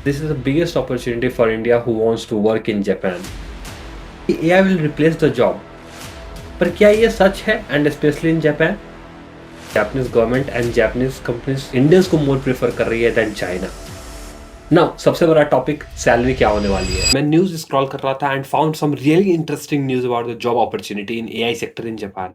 This is the biggest opportunity for India who wants to work in Japan. AI will replace the job. पर क्या ये सच है? And especially in Japan, Japanese government and Japanese companies Indians को more prefer कर रही है than China. Now, सबसे बड़ा टॉपिक सैलरी क्या होने वाली है। मैं न्यूज स्क्रॉल कर रहा था and found some really interesting news about the job opportunity in AI sector in Japan.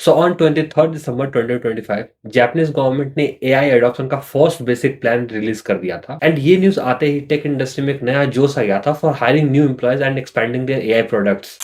So on 23rd December 2025, Japanese government ने एआई एडॉप्शन का फर्स्ट बेसिक प्लान रिलीज कर दिया था एंड ये न्यूज आते ही टेक इंडस्ट्री में एक नया जोश आ गया था for hiring new employees and expanding their AI products.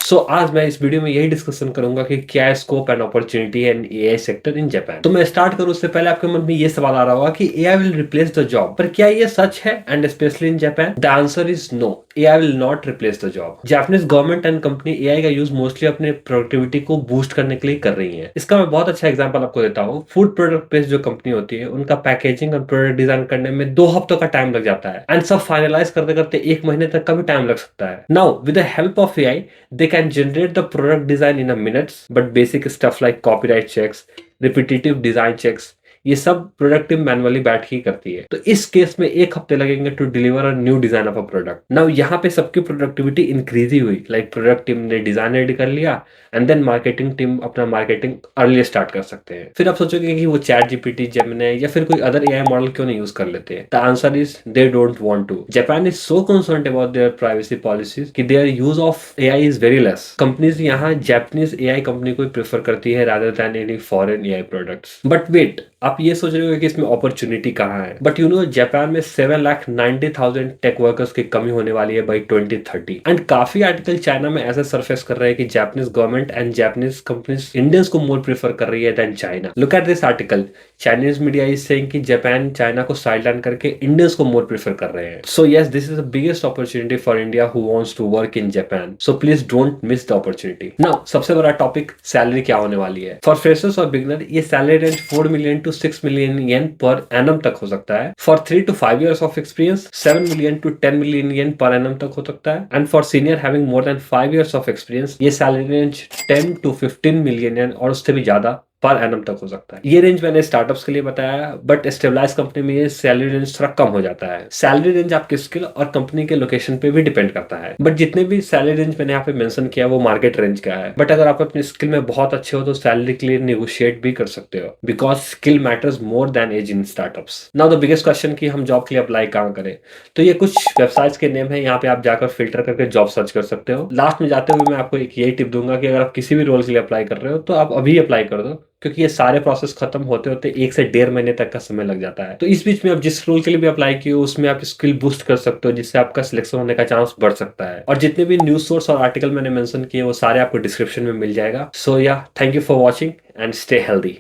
So आज मैं इस वीडियो में यही डिस्कशन करूंगा कि क्या स्कोप एंड अपॉर्चुनिटी है इन एआई सेक्टर इन जापान। तो मैं स्टार्ट करूं उससे पहले आपके मन में ये सवाल आ रहा होगा कि AI will replace the job, पर क्या ये सच है? And specially in Japan, the answer is no, AI will not replace the job. Japanese government and company AI का यूज मोस्टली अपने प्रोडक्टिविटी को बूस्ट करने के लिए कर रही है। इसका मैं बहुत अच्छा एग्जांपल आपको देता हूँ। फूड प्रोडक्ट बेस्ड जो कंपनी होती है उनका पैकेजिंग और प्रोडक्ट डिजाइन करने में 2 हफ्तों का टाइम लग जाता है एंड सब फाइनलाइज करते करते 1 महीने तक का भी टाइम लग सकता है। Now with the help of AI they can generate the product design in a minutes, but basic stuff like copyright checks, repetitive design checks, ये सब प्रोडक्ट टीम मैनुअली बैठ के करती है। तो इस केस में 1 हफ्ते लगेंगे to deliver a new design of a product. Now यहाँ पे सबकी प्रोडक्टिविटी इंक्रीज ही हुई, लाइक प्रोडक्ट टीम ने डिजाइन रेडी कर लिया एंड देन मार्केटिंग टीम अपना मार्केटिंग अर्ली स्टार्ट कर सकते हैं। फिर आप सोचोगे कि वो चैट जीपीटी, जेमिनी या फिर कोई अदर एआई मॉडल क्यों नहीं यूज कर लेते हैं? The answer is they don't want to. Japan is so concerned about their privacy policies कि their use of AI is very less. Companies यहाँ जापानीज एआई कंपनी को प्रेफर करती है rather than any foreign AI products. But wait, आप ये सोच रहे हो कि इसमें अपॉर्चुनिटी कहाँ है? बट यू नो, जापान में 7,90,000 टेक वर्कर्स की कमी होने वाली है बाई 2030 एंड काफी आर्टिकल चाइना में ऐसे सरफेस कर रहे हैं कि Japanese government and Japanese companies Indians को मोर प्रेफर कर रही है than China. Look at this article, Chinese media is saying कि जापान चाइना को साइडलाइन करके इंडियंस को मोर प्रेफर कर रहे हैं। So yes, this is the biggest opportunity for India who wants to work in Japan. So please don't miss the opportunity. Now सबसे बड़ा topic salary क्या होने वाली है। फॉर फ्रेशर्स और बिगनर ये salary range 4 million to 6 million yen per annum तक हो सकता है। For 3 to 5 years of experience 7 million to 10 million yen per annum तक हो सकता है and for senior having more than 5 years of experience ये salary range 10 to 15 million yen और उससे भी ज्यादा पर एनम तक हो सकता है। ये रेंज मैंने स्टार्टअप्स के लिए बताया, बट स्टेबलाइज कंपनी में ये सैलरी रेंज थोड़ा कम हो जाता है। सैलरी रेंज आपके स्किल और कंपनी के लोकेशन पे भी डिपेंड करता है, बट जितने भी सैलरी रेंज मैंने यहाँ पे मेंशन किया वो मार्केट रेंज का है। बट अगर आप अपने स्किल में बहुत अच्छे हो तो सैलरी के लिए निगोशिएट भी कर सकते हो, because skill matters more than age in startups. Now the biggest question कि हम जॉब के लिए अप्लाई कहाँ करें, तो ये कुछ वेबसाइट्स के नेम है, यहाँ पे आप जाकर फिल्टर करके जॉब सर्च कर सकते हो। लास्ट में जाते हुए मैं आपको एक यही टिप दूंगा कि अगर आप किसी भी रोल के लिए अप्लाई कर रहे हो तो आप अभी अप्लाई कर दो, क्योंकि ये सारे प्रोसेस खत्म होते होते 1 से 1.5 महीने तक का समय लग जाता है। तो इस बीच में आप जिस रोल के लिए भी अप्लाई किए हो उसमें आप स्किल बूस्ट कर सकते हो, जिससे आपका सिलेक्शन होने का चांस बढ़ सकता है। और जितने भी न्यूज सोर्स और आर्टिकल मैंने मेंशन किए वो सारे आपको डिस्क्रिप्शन में मिल जाएगा। सो या, thank you for watching and stay healthy.